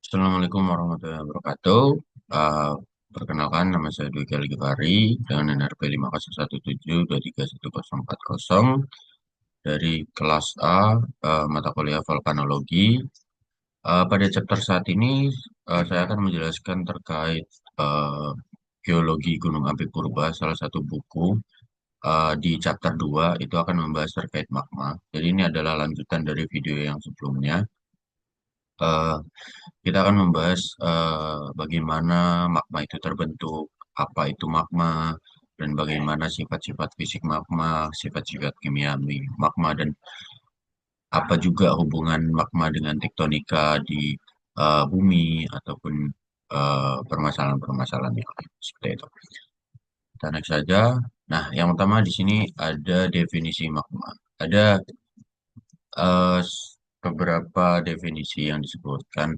Assalamualaikum warahmatullahi wabarakatuh. Uh, Perkenalkan, nama saya Dwi Gali Givari dengan NRP 50172314040 dari kelas A, mata kuliah Vulkanologi. Pada chapter saat ini, saya akan menjelaskan terkait uh, geologi Gunung Api Purba, salah satu buku. Di chapter 2 itu akan membahas terkait magma. Jadi ini adalah lanjutan dari video yang sebelumnya. Uh, Kita akan membahas bagaimana magma itu terbentuk, apa itu magma, dan bagaimana sifat-sifat fisik magma, sifat-sifat kimiawi magma, dan apa juga hubungan magma dengan tektonika di bumi ataupun permasalahan-permasalahan yang lain seperti itu. Kita next saja. Nah, yang pertama di sini ada definisi magma. Ada eh, beberapa definisi yang disebutkan.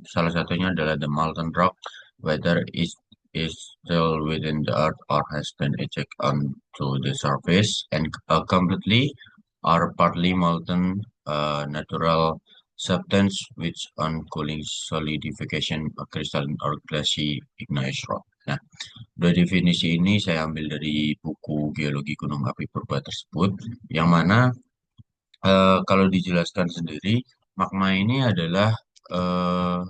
Salah satunya adalah the molten rock, whether is still within the earth or has been ejected onto the surface and completely or partly molten natural substance which on cooling solidification a crystalline or glassy igneous rock. Nah, dua definisi ini saya ambil dari buku Geologi Gunung Api Purba tersebut, yang mana kalau dijelaskan sendiri, magma ini adalah eh,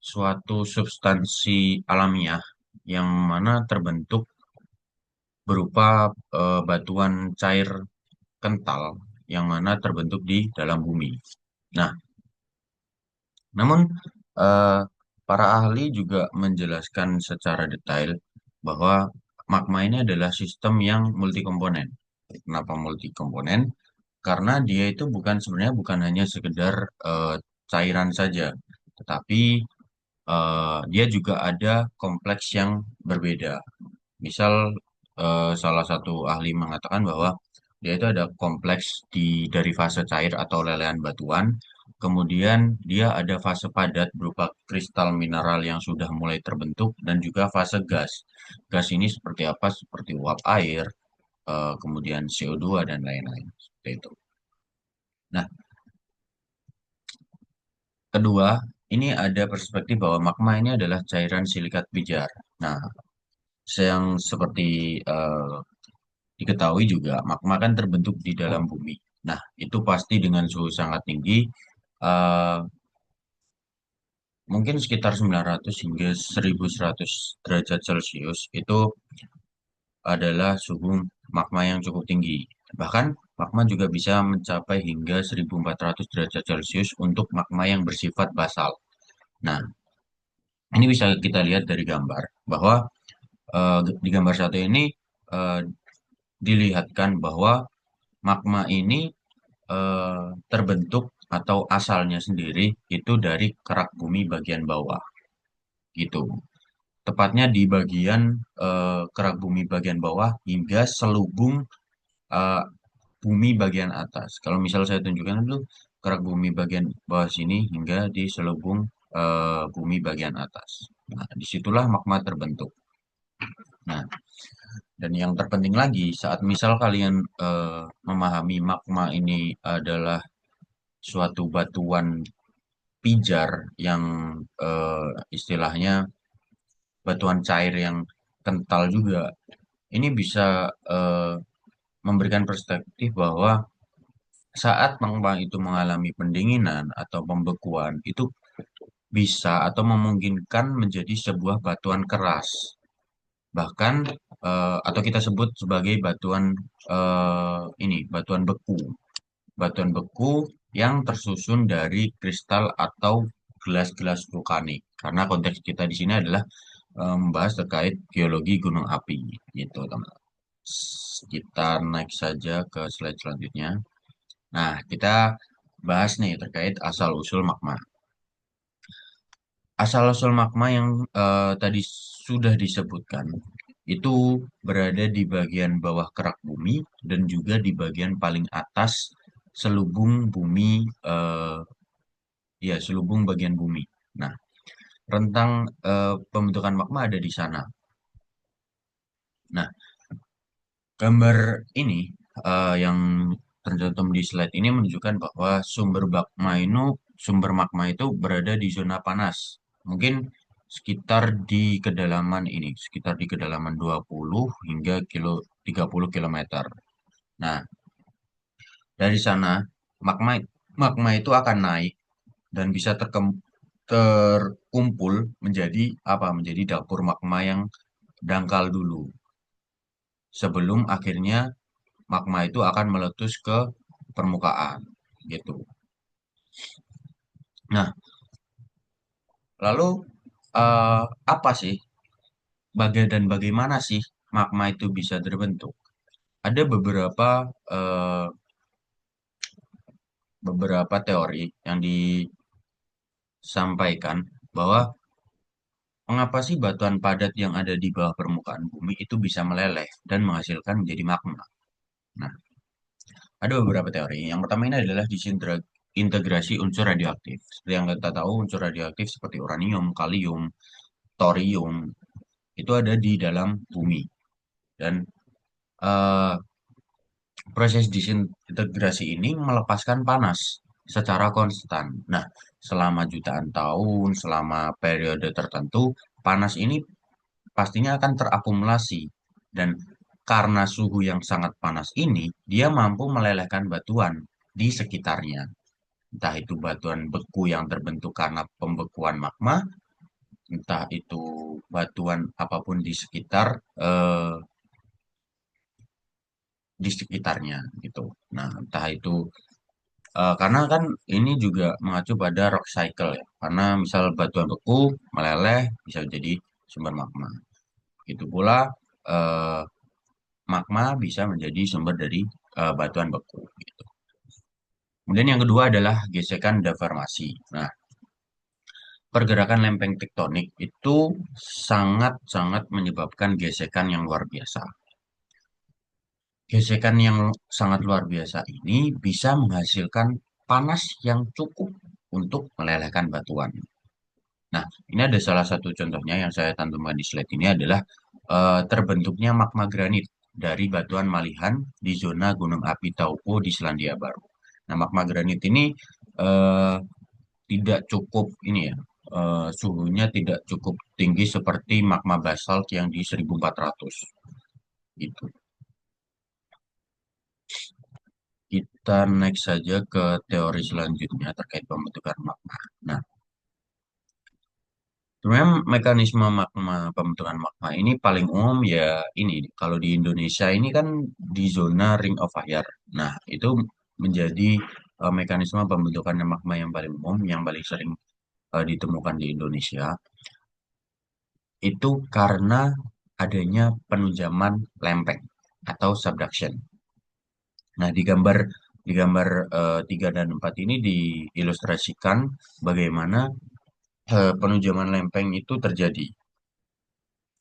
suatu substansi alamiah yang mana terbentuk berupa batuan cair kental yang mana terbentuk di dalam bumi. Nah, namun eh, para ahli juga menjelaskan secara detail bahwa magma ini adalah sistem yang multikomponen. Kenapa multikomponen? Karena dia itu sebenarnya bukan hanya sekedar eh, cairan saja, tetapi dia juga ada kompleks yang berbeda. Misal salah satu ahli mengatakan bahwa dia itu ada kompleks dari fase cair atau lelehan batuan, kemudian dia ada fase padat berupa kristal mineral yang sudah mulai terbentuk dan juga fase gas. Gas ini seperti apa? Seperti uap air, kemudian CO2 dan lain-lain. Seperti itu. Nah, kedua, ini ada perspektif bahwa magma ini adalah cairan silikat pijar. Nah, yang seperti diketahui juga, magma kan terbentuk di dalam bumi. Nah, itu pasti dengan suhu sangat tinggi, eh, mungkin sekitar 900 hingga 1100 derajat Celcius, itu adalah suhu magma yang cukup tinggi. Bahkan, magma juga bisa mencapai hingga 1400 derajat Celcius untuk magma yang bersifat basal. Nah, ini bisa kita lihat dari gambar bahwa di gambar satu ini eh, dilihatkan bahwa magma ini terbentuk atau asalnya sendiri itu dari kerak bumi bagian bawah gitu. Tepatnya di bagian kerak bumi bagian bawah hingga selubung eh, bumi bagian atas. Kalau misal saya tunjukkan dulu kerak bumi bagian bawah sini hingga di selubung bumi bagian atas. Nah, disitulah magma terbentuk. Nah, dan yang terpenting lagi, saat misal kalian memahami magma ini adalah suatu batuan pijar yang istilahnya batuan cair yang kental juga, ini bisa eh, memberikan perspektif bahwa saat magma itu mengalami pendinginan atau pembekuan, itu bisa atau memungkinkan menjadi sebuah batuan keras. Bahkan atau kita sebut sebagai batuan batuan beku. Batuan beku yang tersusun dari kristal atau gelas-gelas vulkanik. Karena konteks kita di sini adalah membahas terkait geologi gunung api, gitu, teman. Kita naik saja ke slide selanjutnya. Nah, kita bahas nih terkait asal-usul magma. Asal-usul magma yang tadi sudah disebutkan itu berada di bagian bawah kerak bumi dan juga di bagian paling atas selubung bumi, ya selubung bagian bumi. Nah, rentang pembentukan magma ada di sana. Nah, gambar ini yang tercantum di slide ini menunjukkan bahwa sumber magma itu sumber magma itu berada di zona panas. Mungkin sekitar di kedalaman ini, sekitar di kedalaman 20 hingga 30 kilometer. Nah, dari sana magma magma itu akan naik dan bisa terkumpul menjadi apa? Menjadi dapur magma yang dangkal dulu. Sebelum akhirnya magma itu akan meletus ke permukaan gitu. Nah, lalu apa sih dan bagaimana sih magma itu bisa terbentuk? Ada eh, beberapa teori yang disampaikan bahwa mengapa sih batuan padat yang ada di bawah permukaan bumi itu bisa meleleh dan menghasilkan menjadi magma. Nah, ada beberapa teori. Yang pertama ini adalah disintegrasi unsur radioaktif. Seperti yang kita tahu, unsur radioaktif seperti uranium, kalium, thorium itu ada di dalam bumi. Dan eh, proses disintegrasi ini melepaskan panas secara konstan. Nah, selama jutaan tahun, selama periode tertentu, panas ini pastinya akan terakumulasi. Dan karena suhu yang sangat panas ini, dia mampu melelehkan batuan di sekitarnya. Entah itu batuan beku yang terbentuk karena pembekuan magma, entah itu batuan apapun eh, di sekitarnya gitu. Nah, entah itu karena kan ini juga mengacu pada rock cycle ya. Karena misal batuan beku meleleh bisa jadi sumber magma. Itu pula eh, magma bisa menjadi sumber dari batuan beku. Gitu. Kemudian yang kedua adalah gesekan deformasi. Nah, pergerakan lempeng tektonik itu sangat-sangat menyebabkan gesekan yang luar biasa. Gesekan yang sangat luar biasa ini bisa menghasilkan panas yang cukup untuk melelehkan batuan. Nah, ini ada salah satu contohnya yang saya cantumkan di slide ini adalah terbentuknya magma granit dari batuan malihan di zona Gunung Api Taupo di Selandia Baru. Nah, magma granit ini eh, tidak cukup ini ya, suhunya tidak cukup tinggi seperti magma basalt yang di 1400 gitu. Kita next saja ke teori selanjutnya terkait pembentukan magma. Nah, sebenarnya mekanisme pembentukan magma ini paling umum ya ini. Kalau di Indonesia ini kan di zona Ring of Fire. Nah, itu menjadi mekanisme pembentukan magma yang paling umum, yang paling sering ditemukan di Indonesia. Itu karena adanya penunjaman lempeng atau subduction. Nah, di gambar 3 dan 4 ini diilustrasikan bagaimana penunjaman lempeng itu terjadi.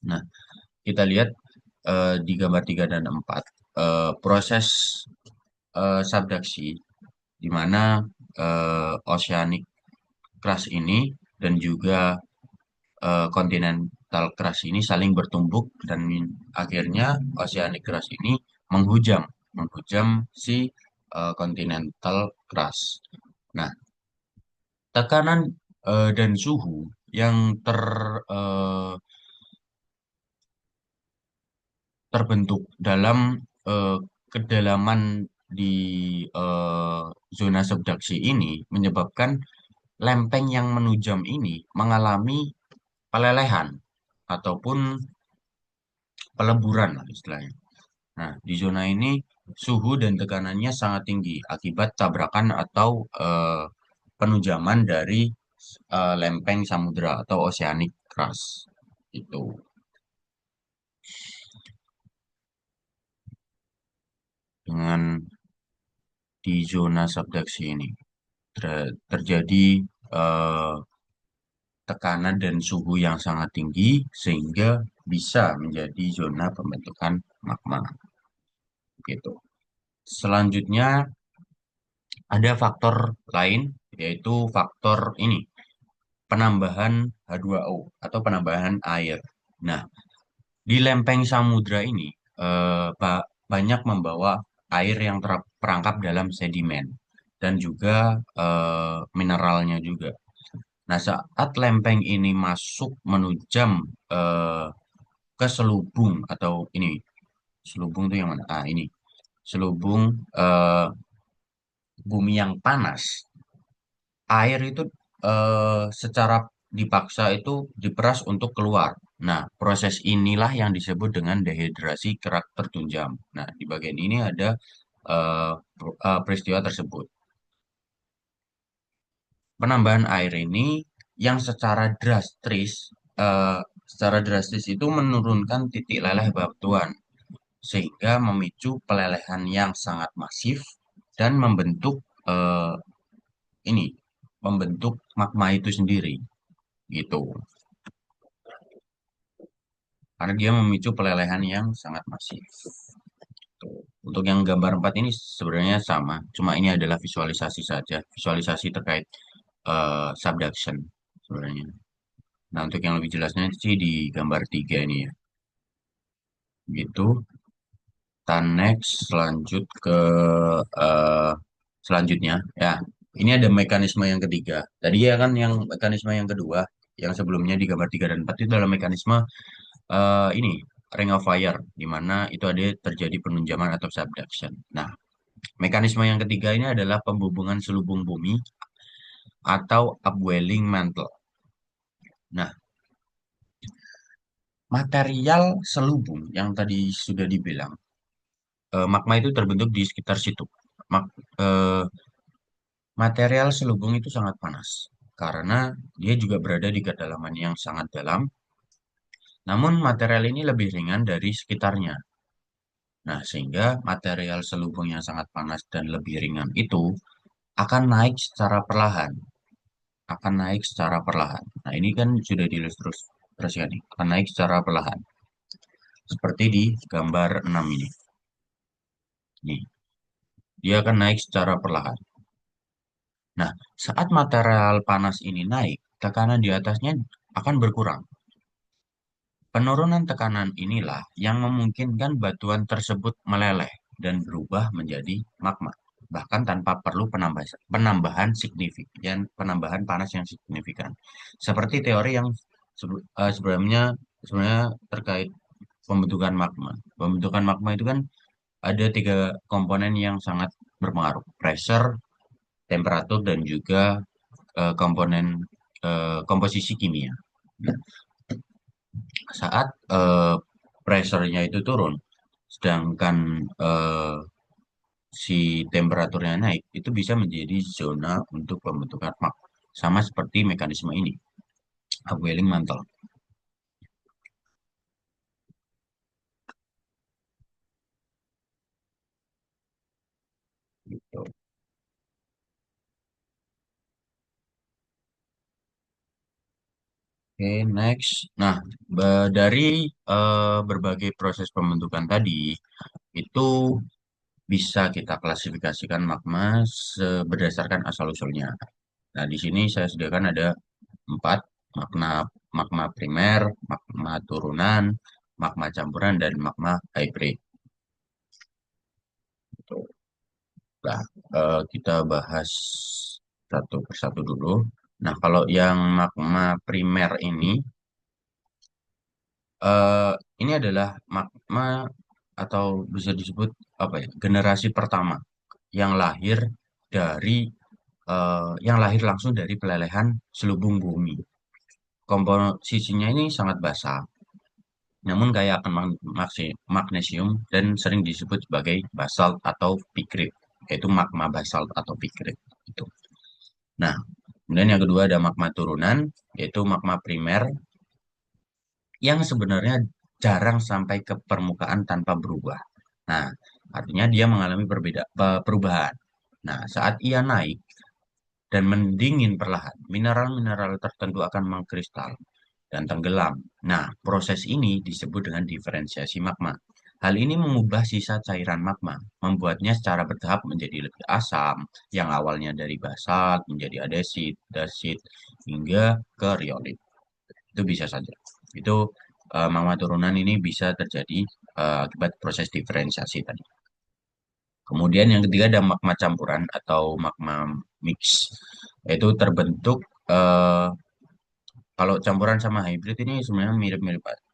Nah, kita lihat di gambar 3 dan 4 proses subduksi di mana oceanic crust ini dan juga continental crust ini saling bertumbuk dan akhirnya oceanic crust ini menghujam menghujam si continental crust. Nah, tekanan dan suhu yang eh, terbentuk dalam kedalaman di eh, zona subduksi ini menyebabkan lempeng yang menujam ini mengalami pelelehan ataupun peleburan lah istilahnya. Nah, di zona ini suhu dan tekanannya sangat tinggi akibat tabrakan atau penujaman dari lempeng samudra atau oceanic crust. Itu dengan di zona subduksi ini terjadi eh, tekanan dan suhu yang sangat tinggi sehingga bisa menjadi zona pembentukan magma gitu. Selanjutnya ada faktor lain yaitu faktor ini penambahan H2O atau penambahan air. Nah, di lempeng samudra ini banyak membawa air yang terperangkap dalam sedimen. dan juga mineralnya juga. Nah, saat lempeng ini masuk menujam eh, ke selubung atau ini, selubung itu yang mana? Ah, ini selubung eh, bumi yang panas, air itu secara dipaksa itu diperas untuk keluar. Nah, proses inilah yang disebut dengan dehidrasi kerak tertunjam. Nah, di bagian ini ada peristiwa tersebut. Penambahan air ini yang secara drastis itu menurunkan titik leleh batuan sehingga memicu pelelehan yang sangat masif dan eh, ini membentuk magma itu sendiri gitu. Karena dia memicu pelelehan yang sangat masif. Tuh. Untuk yang gambar 4 ini sebenarnya sama, cuma ini adalah visualisasi saja, visualisasi terkait subduction sebenarnya. Nah, untuk yang lebih jelasnya sih di gambar 3 ini ya. Gitu. Kita next lanjut ke eh, selanjutnya ya. Ini ada mekanisme yang ketiga. Tadi ya kan yang mekanisme yang kedua, yang sebelumnya di gambar 3 dan 4 itu adalah mekanisme ini Ring of Fire, di mana itu ada terjadi penunjaman atau subduction. Nah, mekanisme yang ketiga ini adalah pembubungan selubung bumi atau upwelling mantle. Nah, material selubung yang tadi sudah dibilang, magma itu terbentuk di sekitar situ. Mak- eh, Material selubung itu sangat panas karena dia juga berada di kedalaman yang sangat dalam. Namun material ini lebih ringan dari sekitarnya. Nah, sehingga material selubung yang sangat panas dan lebih ringan itu akan naik secara perlahan, akan naik secara perlahan. Nah, ini kan sudah diilustrasikan nih, akan naik secara perlahan. Seperti di gambar 6 ini. Nih, dia akan naik secara perlahan. Nah, saat material panas ini naik, tekanan di atasnya akan berkurang. Penurunan tekanan inilah yang memungkinkan batuan tersebut meleleh dan berubah menjadi magma, bahkan tanpa perlu penambahan panas yang signifikan. Seperti teori yang sebenarnya terkait pembentukan magma. Pembentukan magma itu kan ada tiga komponen yang sangat berpengaruh: pressure, temperatur, dan juga komponen komposisi kimia. Nah, saat pressure-nya itu turun, sedangkan si temperaturnya naik, itu bisa menjadi zona untuk pembentukan magma. Sama seperti mekanisme ini, upwelling mantle. Gitu. Oke, next. Nah, dari berbagai proses pembentukan tadi, itu bisa kita klasifikasikan magma berdasarkan asal-usulnya. Nah, di sini saya sediakan ada 4: magma magma primer, magma turunan, magma campuran, dan magma hybrid. Gitu. Nah, kita bahas satu persatu dulu. Nah, kalau yang magma primer eh, ini adalah magma atau bisa disebut apa ya, generasi pertama yang lahir yang lahir langsung dari pelelehan selubung bumi. Komposisinya ini sangat basah, namun kaya akan magnesium dan sering disebut sebagai basalt atau pikrit, yaitu magma basalt atau pikrit. Itu. Nah, kemudian yang kedua ada magma turunan, yaitu magma primer yang sebenarnya jarang sampai ke permukaan tanpa berubah. Nah, artinya dia mengalami perubahan. Nah, saat ia naik dan mendingin perlahan, mineral-mineral tertentu akan mengkristal dan tenggelam. Nah, proses ini disebut dengan diferensiasi magma. Hal ini mengubah sisa cairan magma, membuatnya secara bertahap menjadi lebih asam, yang awalnya dari basalt menjadi dasit, hingga ke riolit. Itu bisa saja. Itu magma turunan ini bisa terjadi akibat proses diferensiasi tadi. Kemudian yang ketiga ada magma campuran atau magma mix, yaitu terbentuk eh, kalau campuran sama hybrid ini sebenarnya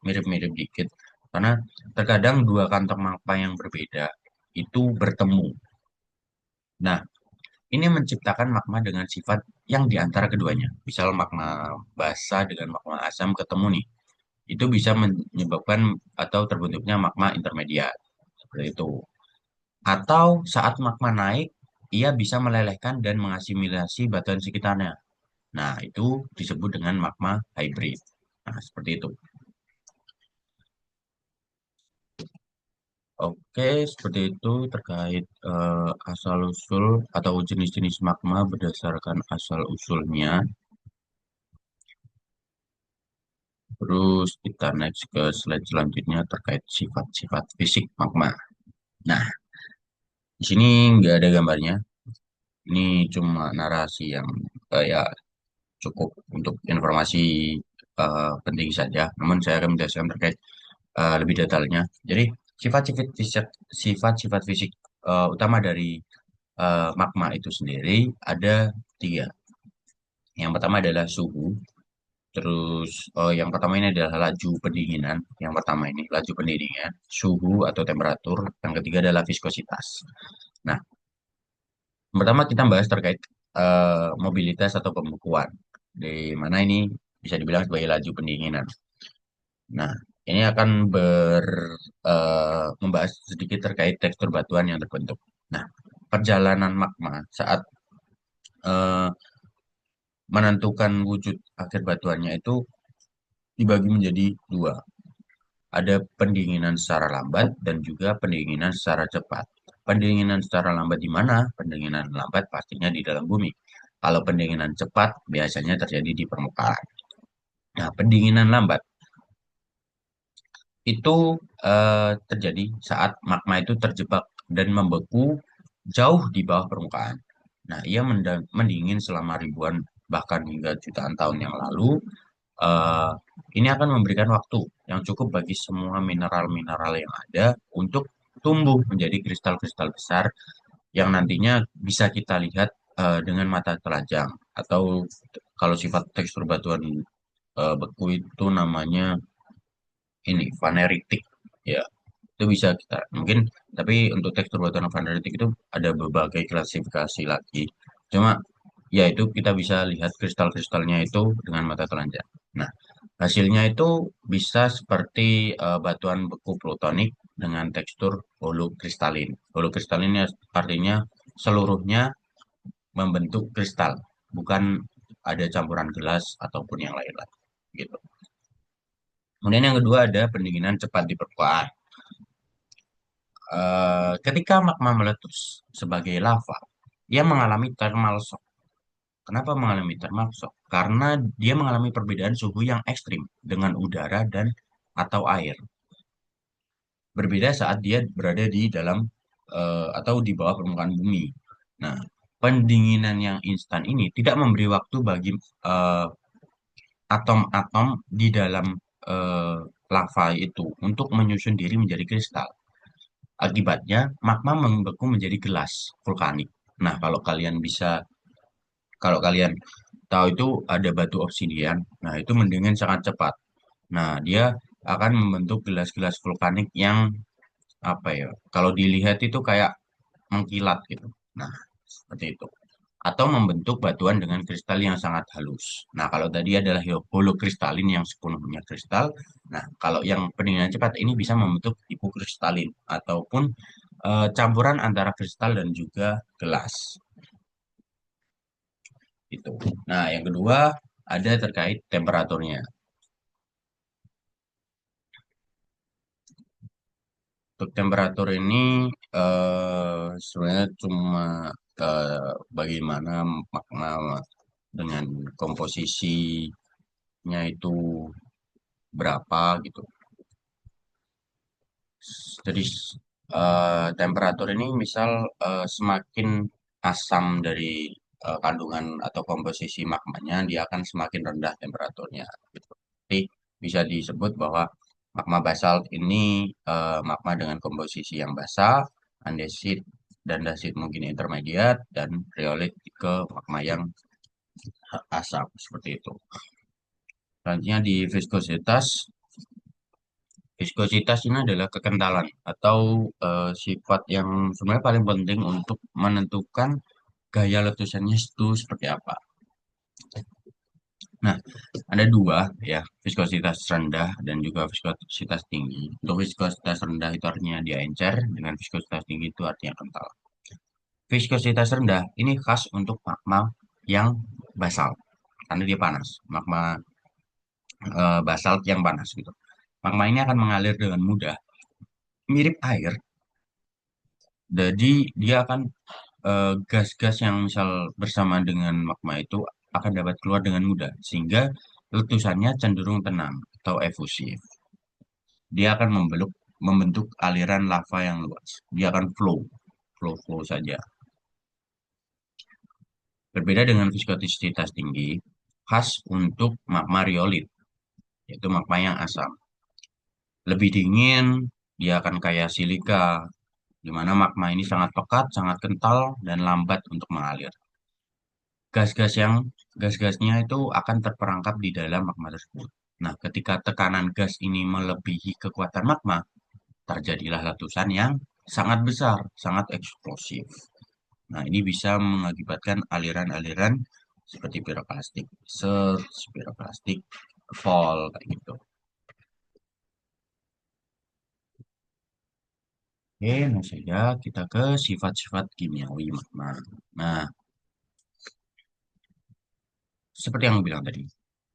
mirip-mirip dikit karena terkadang dua kantong magma yang berbeda itu bertemu. Nah, ini menciptakan magma dengan sifat yang di antara keduanya. Misal magma basa dengan magma asam ketemu nih, itu bisa menyebabkan atau terbentuknya magma intermediat seperti itu. Atau saat magma naik, ia bisa melelehkan dan mengasimilasi batuan sekitarnya. Nah, itu disebut dengan magma hybrid. Nah, seperti itu. Oke, seperti itu terkait asal-usul atau jenis-jenis magma berdasarkan asal-usulnya. Terus kita next ke slide selanjutnya terkait sifat-sifat fisik magma. Nah, di sini nggak ada gambarnya. Ini cuma narasi yang ya cukup untuk informasi penting saja. Namun saya akan menjelaskan terkait lebih detailnya. Jadi sifat-sifat fisik utama dari magma itu sendiri ada tiga. Yang pertama adalah suhu. Terus yang pertama ini adalah laju pendinginan. Yang pertama ini laju pendinginan, suhu atau temperatur. Yang ketiga adalah viskositas. Nah, pertama kita bahas terkait mobilitas atau pembekuan. Di mana ini bisa dibilang sebagai laju pendinginan. Nah, ini akan membahas sedikit terkait tekstur batuan yang terbentuk. Nah, perjalanan magma saat eh, menentukan wujud akhir batuannya itu dibagi menjadi dua. Ada pendinginan secara lambat dan juga pendinginan secara cepat. Pendinginan secara lambat di mana? Pendinginan lambat pastinya di dalam bumi. Kalau pendinginan cepat biasanya terjadi di permukaan. Nah, pendinginan lambat itu terjadi saat magma itu terjebak dan membeku jauh di bawah permukaan. Nah, ia mendingin selama ribuan bahkan hingga jutaan tahun yang lalu. eh, ini akan memberikan waktu yang cukup bagi semua mineral-mineral yang ada untuk tumbuh menjadi kristal-kristal besar yang nantinya bisa kita lihat dengan mata telanjang atau kalau sifat tekstur batuan beku itu namanya ini vaneritik ya, itu bisa kita mungkin, tapi untuk tekstur batuan vaneritik itu ada berbagai klasifikasi lagi, cuma ya itu kita bisa lihat kristal-kristalnya itu dengan mata telanjang. Nah, hasilnya itu bisa seperti batuan beku plutonik dengan tekstur holokristalin. Holokristalin ya artinya seluruhnya membentuk kristal, bukan ada campuran gelas ataupun yang lain-lain gitu. Kemudian yang kedua ada pendinginan cepat di permukaan. Ketika magma meletus sebagai lava, dia mengalami thermal shock. Kenapa mengalami thermal shock? Karena dia mengalami perbedaan suhu yang ekstrim dengan udara dan atau air. Berbeda saat dia berada di dalam atau di bawah permukaan bumi. Nah, pendinginan yang instan ini tidak memberi waktu bagi eh, atom-atom di dalam eh, lava itu untuk menyusun diri menjadi kristal. Akibatnya, magma membeku menjadi gelas vulkanik. Nah, kalau kalian tahu itu ada batu obsidian. Nah, itu mendingin sangat cepat. Nah, dia akan membentuk gelas-gelas vulkanik yang apa ya? Kalau dilihat itu kayak mengkilat gitu. Nah, seperti itu. Atau membentuk batuan dengan kristal yang sangat halus. Nah, kalau tadi adalah holokristalin yang sepenuhnya kristal. Nah, kalau yang pendinginan cepat ini bisa membentuk hipokristalin ataupun campuran antara kristal dan juga gelas. Itu. Nah, yang kedua ada terkait temperaturnya. Untuk temperatur ini sebenarnya cuma bagaimana makna dengan komposisinya itu berapa gitu. Jadi temperatur ini misal semakin asam dari kandungan atau komposisi magmanya, dia akan semakin rendah temperaturnya. Gitu. Jadi bisa disebut bahwa magma basalt ini magma dengan komposisi yang basa, andesit. dandasit mungkin intermediate, dan riolit ke magma yang asam seperti itu. Selanjutnya di viskositas. Viskositas ini adalah kekentalan atau sifat yang sebenarnya paling penting untuk menentukan gaya letusannya itu seperti apa. Nah, ada dua ya, viskositas rendah dan juga viskositas tinggi. Untuk viskositas rendah itu artinya dia encer, dengan viskositas tinggi itu artinya kental. Viskositas rendah ini khas untuk magma yang basal, karena dia panas. Magma basalt yang panas gitu. Magma ini akan mengalir dengan mudah, mirip air. Jadi dia akan gas-gas yang misal bersama dengan magma itu akan dapat keluar dengan mudah, sehingga letusannya cenderung tenang atau efusif. Dia akan membentuk aliran lava yang luas. Dia akan flow saja. Berbeda dengan viskositas tinggi, khas untuk magma riolit, yaitu magma yang asam. Lebih dingin, dia akan kaya silika, di mana magma ini sangat pekat, sangat kental, dan lambat untuk mengalir. gas-gas yang Gas-gasnya itu akan terperangkap di dalam magma tersebut. Nah, ketika tekanan gas ini melebihi kekuatan magma, terjadilah letusan yang sangat besar, sangat eksplosif. Nah, ini bisa mengakibatkan aliran-aliran seperti piroklastik, surge, piroklastik, fall, kayak gitu. Oke, nah saja kita ke sifat-sifat kimiawi magma. Nah, seperti yang bilang tadi,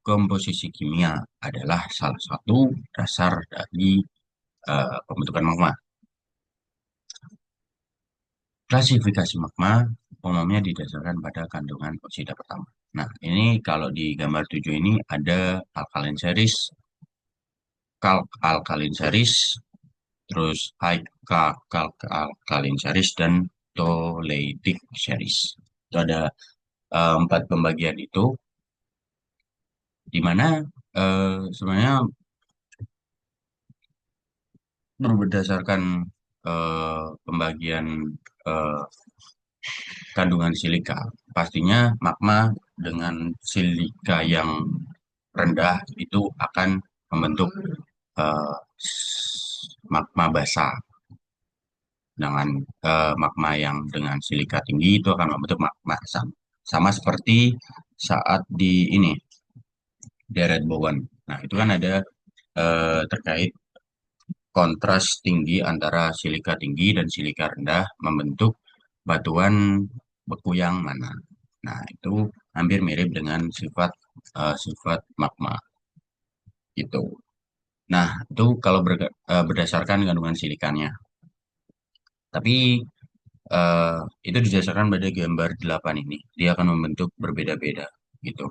komposisi kimia adalah salah satu dasar dari pembentukan magma. Klasifikasi magma umumnya didasarkan pada kandungan oksida pertama. Nah, ini kalau di gambar 7 ini ada alkaline series, kalk alkaline series, terus high kalk alkaline series, dan toleidic series. Itu ada empat pembagian itu, di mana sebenarnya berdasarkan pembagian eh, kandungan silika. Pastinya magma dengan silika yang rendah itu akan membentuk eh, magma basah. Dengan magma yang dengan silika tinggi itu akan membentuk magma asam. Sama seperti saat di ini, deret Bowen. Nah, itu kan ada terkait kontras tinggi antara silika tinggi dan silika rendah membentuk batuan beku yang mana. Nah, itu hampir mirip dengan sifat magma gitu. Nah, itu kalau berdasarkan kandungan silikannya. Tapi eh, itu didasarkan pada gambar 8 ini. Dia akan membentuk berbeda-beda gitu.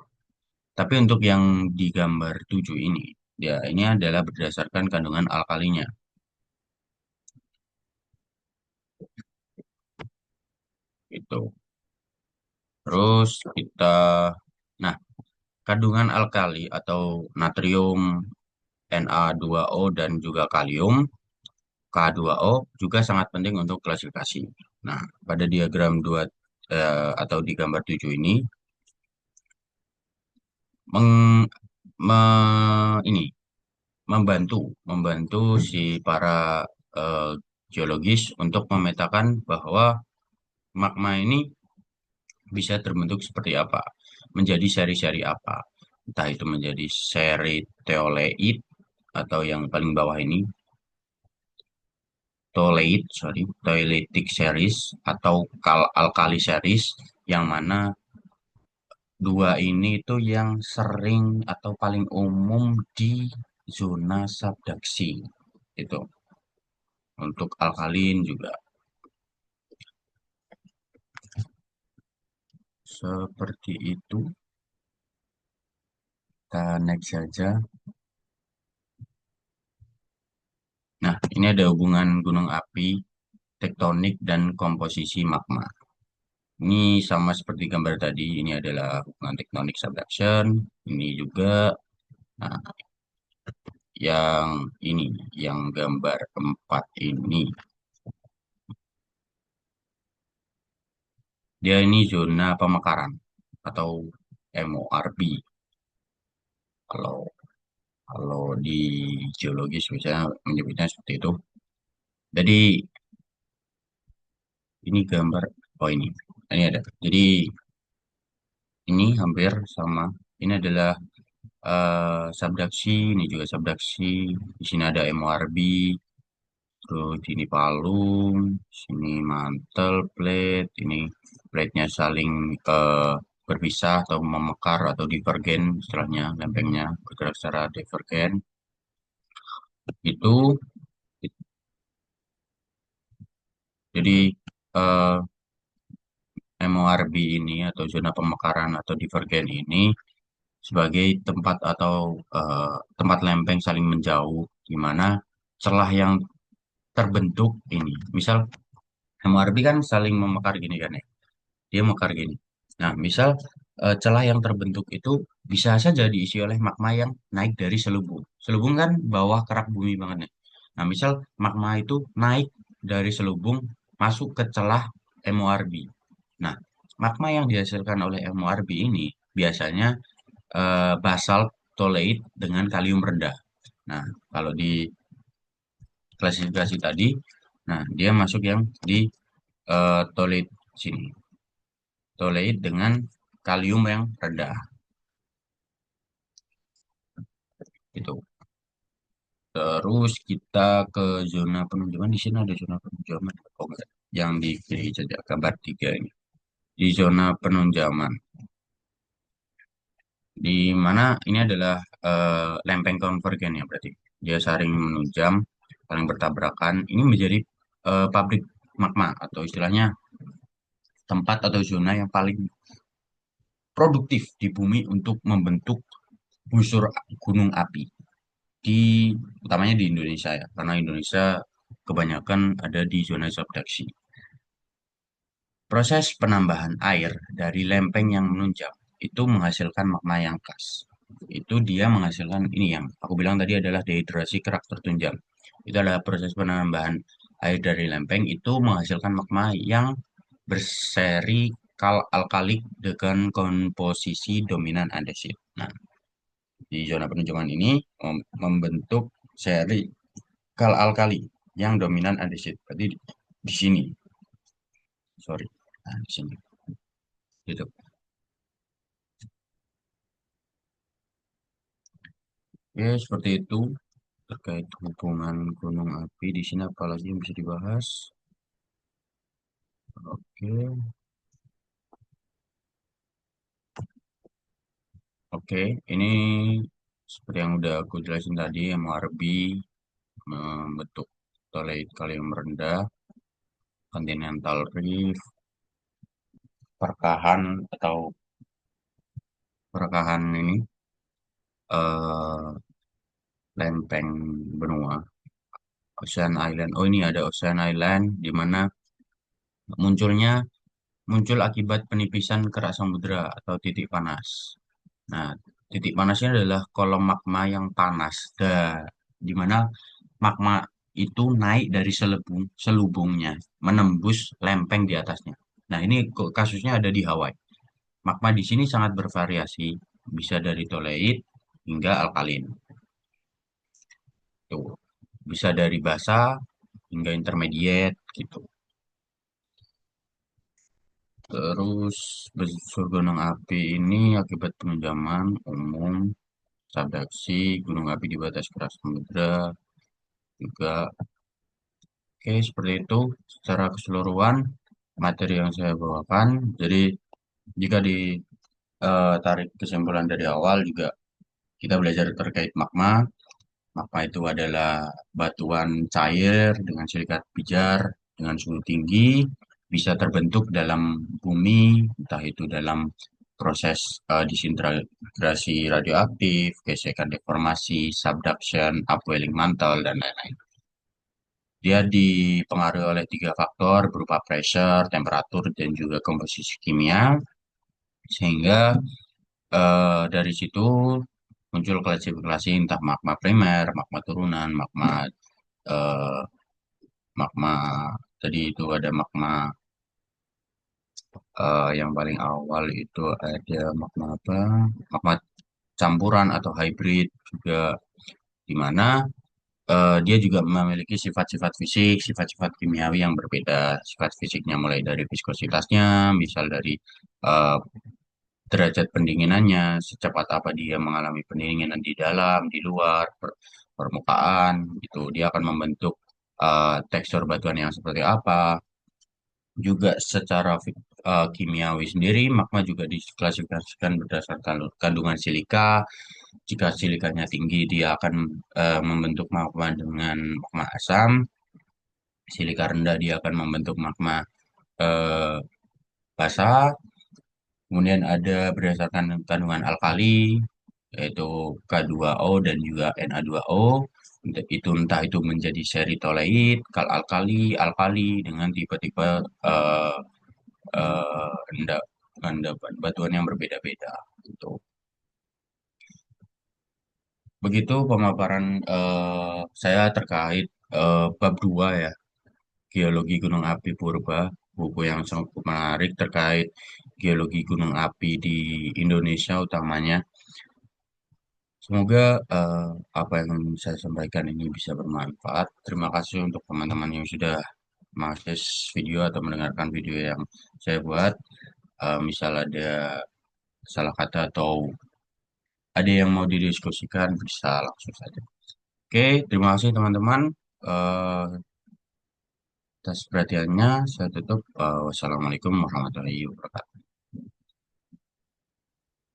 Tapi untuk yang di gambar 7 ini, dia ini adalah berdasarkan kandungan alkalinya gitu. Terus kita, nah, kandungan alkali atau natrium, Na2O, dan juga kalium, K2O, juga sangat penting untuk klasifikasi. Nah, pada diagram 2 atau di gambar 7 ini, meng, ini membantu membantu si para eh, geologis untuk memetakan bahwa magma ini bisa terbentuk seperti apa, menjadi seri-seri apa. Entah itu menjadi seri theolite atau yang paling bawah ini toleitic series, atau alkali series, yang mana dua ini itu yang sering atau paling umum di zona subduksi itu, untuk alkalin juga seperti itu. Kita next saja. Nah, ini ada hubungan gunung api, tektonik, dan komposisi magma. Ini sama seperti gambar tadi, ini adalah hubungan tektonik subduction. Ini juga, nah, yang ini, yang gambar 4 ini. Dia ini zona pemekaran atau MORB kalau kalau di geologis biasanya menyebutnya seperti itu. Jadi ini gambar, oh ini ada. Jadi ini hampir sama. Ini adalah subduksi, ini juga subduksi. Di sini ada MORB, terus ini palung, sini mantel, plate, ini plate-nya saling berpisah atau memekar atau divergen, istilahnya lempengnya bergerak secara divergen. Itu jadi eh, MORB ini atau zona pemekaran atau divergen ini sebagai tempat atau tempat lempeng saling menjauh, di mana celah yang terbentuk ini. Misal MORB kan saling memekar gini kan ya. Dia mekar gini. Nah, misal celah yang terbentuk itu bisa saja diisi oleh magma yang naik dari selubung. Selubung kan bawah kerak bumi banget nih. Nah, misal magma itu naik dari selubung masuk ke celah MORB. Nah, magma yang dihasilkan oleh MORB ini biasanya basalt toleit dengan kalium rendah. Nah, kalau di klasifikasi tadi, nah dia masuk yang di toleit sini. Toleit dengan kalium yang rendah. Gitu. Terus kita ke zona penunjaman. Di sini ada zona penunjaman. Oh, enggak. Yang di kiri saja, gambar 3 ini. Di zona penunjaman. Di mana ini adalah lempeng konvergen ya berarti. Dia saling menunjam, saling bertabrakan. Ini menjadi pabrik magma atau istilahnya tempat atau zona yang paling produktif di bumi untuk membentuk busur gunung api. Di utamanya di Indonesia ya, karena Indonesia kebanyakan ada di zona subduksi. Proses penambahan air dari lempeng yang menunjam itu menghasilkan magma yang khas. Itu dia menghasilkan ini yang aku bilang tadi adalah dehidrasi kerak tertunjam. Itu adalah proses penambahan air dari lempeng itu menghasilkan magma yang berseri alkalik dengan komposisi dominan andesit. Nah, di zona penunjaman ini membentuk seri kal alkali yang dominan andesit. Berarti di sini, sorry, nah, di sini, gitu. Ya, seperti itu terkait hubungan gunung api. Di sini apalagi yang bisa dibahas? Oke, oke. Ini seperti yang udah aku jelasin tadi, MORB membentuk toleit kalium rendah, continental reef, perkahan atau perkahan ini eh, lempeng benua Ocean Island. Oh ini ada Ocean Island di mana munculnya muncul akibat penipisan kerak samudera atau titik panas. Nah, titik panasnya adalah kolom magma yang panas, di mana magma itu naik dari selubungnya, menembus lempeng di atasnya. Nah, ini kasusnya ada di Hawaii. Magma di sini sangat bervariasi, bisa dari toleit hingga alkalin. Tuh, bisa dari basa hingga intermediate gitu. Terus busur gunung api ini akibat penunjaman umum, subduksi, gunung api di batas keras samudra juga. Oke, seperti itu secara keseluruhan materi yang saya bawakan. Jadi jika ditarik kesimpulan dari awal juga kita belajar terkait magma. Magma itu adalah batuan cair dengan silikat pijar dengan suhu tinggi, bisa terbentuk dalam bumi, entah itu dalam proses disintegrasi radioaktif, gesekan deformasi, subduction, upwelling mantle, dan lain-lain. Dia dipengaruhi oleh 3 faktor berupa pressure, temperatur, dan juga komposisi kimia, sehingga dari situ muncul klasifikasi entah magma primer, magma turunan, eh, magma tadi itu ada magma Yang paling awal itu ada magma apa? Magma campuran atau hybrid juga, di mana dia juga memiliki sifat-sifat fisik, sifat-sifat kimiawi yang berbeda. Sifat fisiknya mulai dari viskositasnya, misal dari eh, derajat pendinginannya, secepat apa dia mengalami pendinginan di dalam, di luar, permukaan, itu dia akan membentuk tekstur batuan yang seperti apa. Juga secara kimiawi sendiri, magma juga diklasifikasikan berdasarkan kandungan silika. Jika silikanya tinggi, dia akan membentuk magma dengan magma asam. Silika rendah, dia akan membentuk magma eh, basa. Kemudian ada berdasarkan kandungan alkali, yaitu K2O dan juga Na2O. Itu entah itu menjadi seri toleit, kal alkali, alkali dengan tipe-tipe eh, rendah, rendah batuan yang berbeda-beda. Gitu. Begitu pemaparan saya terkait bab 2 ya, Geologi Gunung Api Purba, buku yang cukup menarik terkait geologi gunung api di Indonesia utamanya. Semoga apa yang saya sampaikan ini bisa bermanfaat. Terima kasih untuk teman-teman yang sudah mengakses video atau mendengarkan video yang saya buat. Misal ada salah kata atau ada yang mau didiskusikan, bisa langsung saja. Oke, terima kasih teman-teman. Eh, Atas perhatiannya, saya tutup. Wassalamualaikum warahmatullahi wabarakatuh.